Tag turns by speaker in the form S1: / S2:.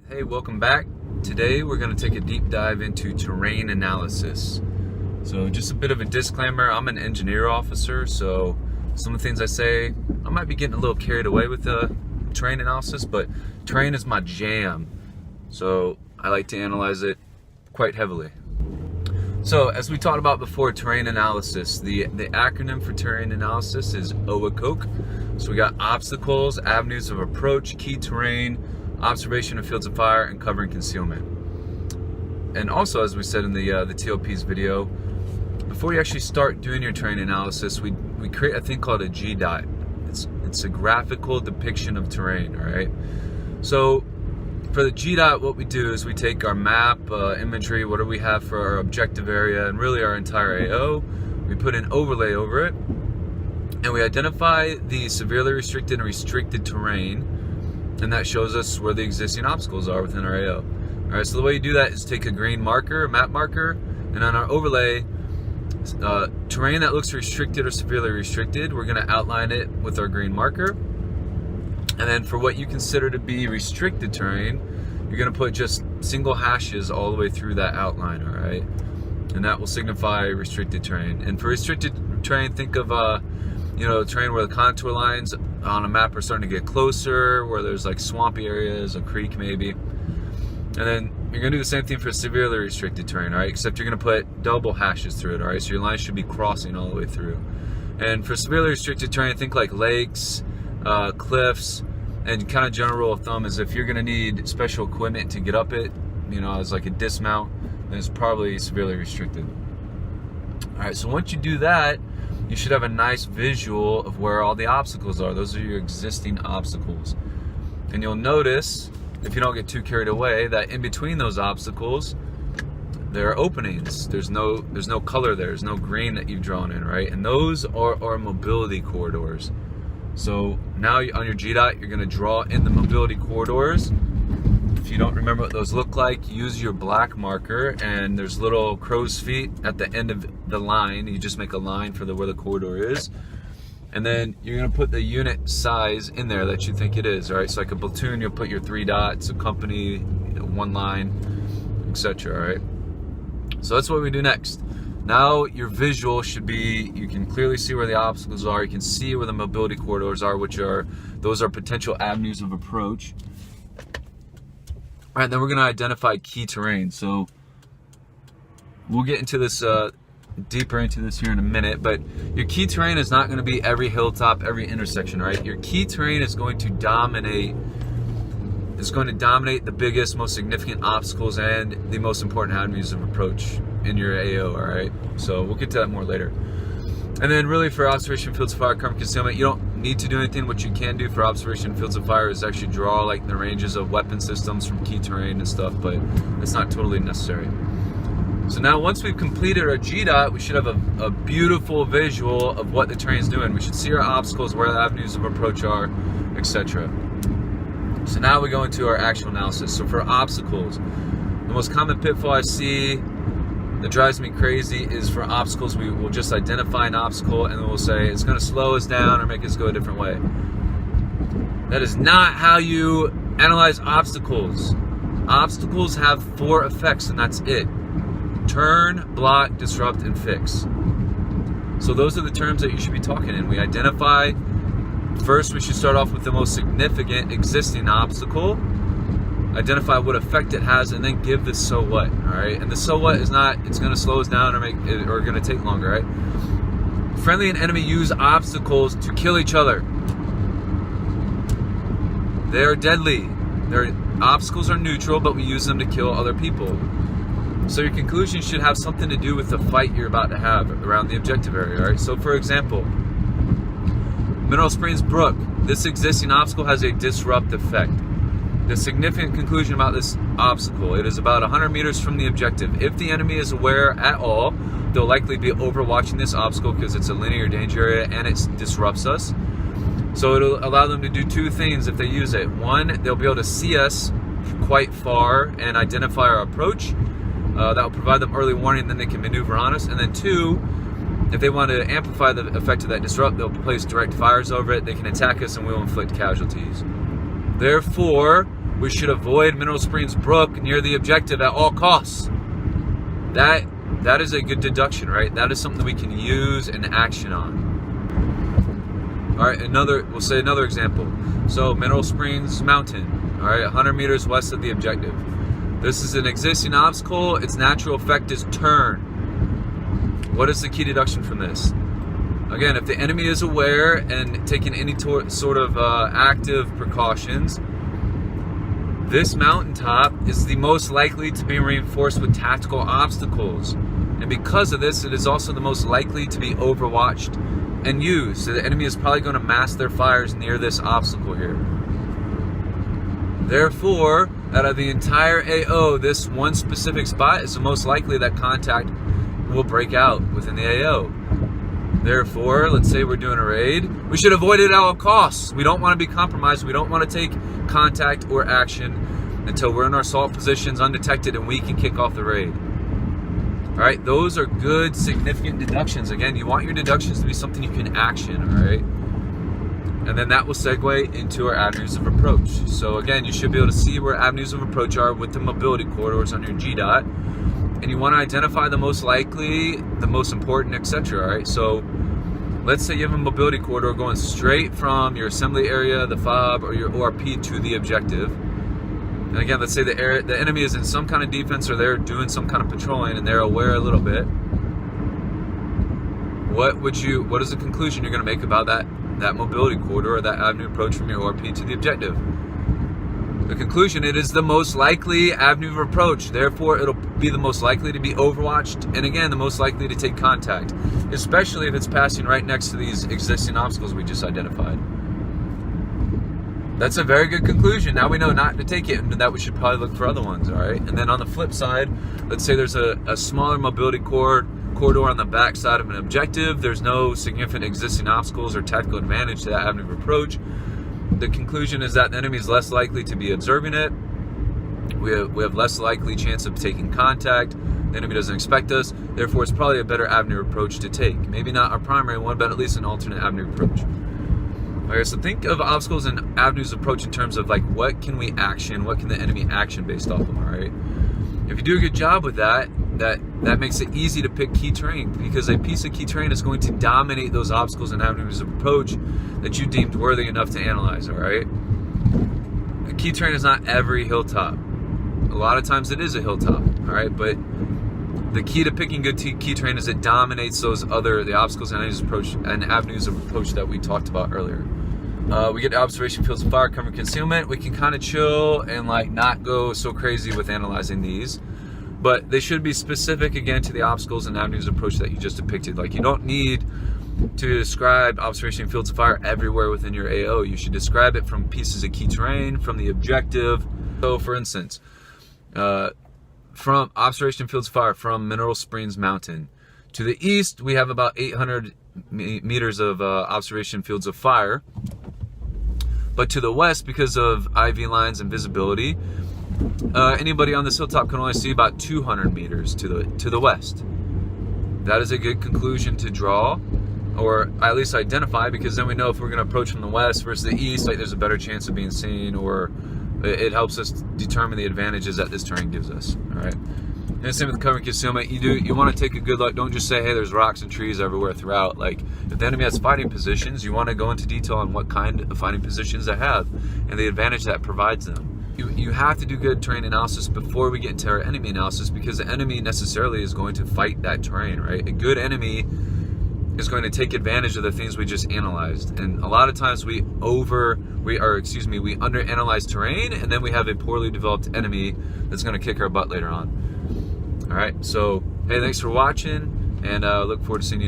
S1: Hey, welcome back. Today we're going to take a deep dive into terrain analysis. So just a bit of a disclaimer, I'm an engineer officer, so some of the things I say, I might be getting a little carried away with the terrain analysis, but terrain is my jam. So I like to analyze it quite heavily. So as we talked about before, terrain analysis, the acronym for terrain analysis is OAKOC. So we got obstacles, avenues of approach, key terrain, observation of fields of fire, and cover and concealment. And also, as we said in the TLP's video, before you actually start doing your terrain analysis, we create a thing called a GDOT. It's a graphical depiction of terrain, all right? So for the GDOT, what we do is we take our map, imagery, what do we have for our objective area, and really our entire AO. We put an overlay over it, and we identify the severely restricted and restricted terrain, and that shows us where the existing obstacles are within our AO. All right, so the way you do that is take a green marker, a map marker, and on our overlay, terrain that looks restricted or severely restricted, we're gonna outline it with our green marker. And then for what you consider to be restricted terrain, you're gonna put just single hashes all the way through that outline, all right? And that will signify restricted terrain. And for restricted terrain, think of terrain where the contour lines on a map are starting to get closer, where there's like swampy areas, a creek maybe. And then you're gonna do the same thing for severely restricted terrain, all right? Except you're gonna put double hashes through it, all right? So your line should be crossing all the way through. And for severely restricted terrain, think like lakes, cliffs, and kind of general rule of thumb is if you're gonna need special equipment to get up it, as like a dismount, then it's probably severely restricted. All right, so once you do that, you should have a nice visual of where all the obstacles are. Those are your existing obstacles. And you'll notice, if you don't get too carried away, that in between those obstacles, there are openings. There's no color there. There's no green that you've drawn in, right? And those are mobility corridors. So now on your GDOT, you're gonna draw in the mobility corridors. If you don't remember what those look like, use your black marker, and there's little crow's feet at the end of the line. You just make a line for where the corridor is. And then you're gonna put the unit size in there that you think it is, all right? So like a platoon, you'll put your 3 dots, a company, one line, etc., all right? So that's what we do next. Now your visual should be, you can clearly see where the obstacles are, you can see where the mobility corridors are, those are potential avenues of approach. All right, then we're gonna identify key terrain. So we'll get into this, deeper into this here in a minute, but your key terrain is not gonna be every hilltop, every intersection, right? Your key terrain is going to dominate the biggest, most significant obstacles and the most important avenues of approach in your AO, all right? So we'll get to that more later. And then really for observation fields of fire, cover and concealment, you don't need to do anything. What you can do for observation fields of fire is actually draw like the ranges of weapon systems from key terrain and stuff, but it's not totally necessary. So now once we've completed our GDOT, we should have a beautiful visual of what the terrain is doing. We should see our obstacles, where the avenues of approach are, etc. So now we go into our actual analysis. So for obstacles, the most common pitfall I see that drives me crazy is for obstacles, we will just identify an obstacle and then we'll say it's gonna slow us down or make us go a different way. That is not how you analyze obstacles. Obstacles have 4 effects and that's it. Turn, block, disrupt, and fix. So those are the terms that you should be talking in. We identify, first we should start off with the most significant existing obstacle, identify what effect it has, and then give the so what, all right? And the so what is not, it's gonna slow us down or gonna take longer, right? Friendly and enemy use obstacles to kill each other. They are deadly. Obstacles are neutral, but we use them to kill other people. So your conclusion should have something to do with the fight you're about to have around the objective area, all right? So for example, Mineral Springs Brook, this existing obstacle has a disrupt effect. The significant conclusion about this obstacle, it is about 100 meters from the objective. If the enemy is aware at all, they'll likely be overwatching this obstacle because it's a linear danger area and it disrupts us. So it'll allow them to do 2 things if they use it. 1, they'll be able to see us quite far and identify our approach. That will provide them early warning, then they can maneuver on us. And then 2, if they want to amplify the effect of that disrupt, they'll place direct fires over it. They can attack us and we will inflict casualties. Therefore, We should avoid Mineral Springs Brook near the objective at all costs. That is a good deduction, right? That is something that we can use in action on. All right, we'll say another example. So Mineral Springs Mountain, all right, 100 meters west of the objective. This is an existing obstacle. Its natural effect is turn. What is the key deduction from this? Again, if the enemy is aware and taking any sort of active precautions, this mountaintop is the most likely to be reinforced with tactical obstacles. And because of this, it is also the most likely to be overwatched and used. So the enemy is probably going to mass their fires near this obstacle here. Therefore, out of the entire AO, this one specific spot is the most likely that contact will break out within the AO. Therefore, let's say we're doing a raid, we should avoid it at all costs. We don't want to be compromised. We don't want to take contact or action until we're in our assault positions undetected and we can kick off the raid. All right, those are good, significant deductions. Again, you want your deductions to be something you can action, all right? And then that will segue into our avenues of approach. So again, you should be able to see where avenues of approach are with the mobility corridors on your GDOT. And you want to identify the most likely, the most important, etc. All right, so let's say you have a mobility corridor going straight from your assembly area, the FOB, or your ORP to the objective. And again, let's say the enemy is in some kind of defense or they're doing some kind of patrolling and they're aware a little bit. What is the conclusion you're going to make about that mobility corridor or that avenue approach from your ORP to the objective? The conclusion, it is the most likely avenue of approach. Therefore, it'll be the most likely to be overwatched, and again, the most likely to take contact, especially if it's passing right next to these existing obstacles we just identified. That's a very good conclusion. Now we know not to take it, and that we should probably look for other ones, all right? And then on the flip side, let's say there's a smaller mobility corridor on the back side of an objective. There's no significant existing obstacles or tactical advantage to that avenue of approach. The conclusion is that the enemy is less likely to be observing it. We have less likely chance of taking contact. The enemy doesn't expect us. Therefore, it's probably a better avenue approach to take. Maybe not our primary one, but at least an alternate avenue approach. Okay, so think of obstacles and avenues approach in terms of like what can we action, what can the enemy action based off of, all right? If you do a good job with that makes it easy to pick key terrain, because a piece of key terrain is going to dominate those obstacles and avenues of approach that you deemed worthy enough to analyze, all right? A key terrain is not every hilltop. A lot of times it is a hilltop, all right? But the key to picking good key terrain is it dominates the obstacles and avenues of approach that we talked about earlier. We get observation fields of fire, cover, concealment. We can kind of chill and like not go so crazy with analyzing these, but they should be specific again to the obstacles and avenues of approach that you just depicted. Like you don't need to describe observation fields of fire everywhere within your AO. You should describe it from pieces of key terrain, from the objective. So for instance, from observation fields of fire from Mineral Springs Mountain to the east, we have about 800 meters of observation fields of fire. But to the west, because of IV lines and visibility, anybody on this hilltop can only see about 200 meters to the west. That is a good conclusion to draw, or at least identify, because then we know if we're going to approach from the west versus the east, like there's a better chance of being seen, or it helps us determine the advantages that this terrain gives us. All right. And same with cover and concealment. You want to take a good look. Don't just say, hey, there's rocks and trees everywhere throughout. Like, if the enemy has fighting positions, you want to go into detail on what kind of fighting positions they have and the advantage that provides them. You have to do good terrain analysis before we get into our enemy analysis, because the enemy necessarily is going to fight that terrain, right? A good enemy is going to take advantage of the things we just analyzed. And a lot of times we underanalyze terrain, and then we have a poorly developed enemy that's going to kick our butt later on. All right, so hey, thanks for watching, and look forward to seeing you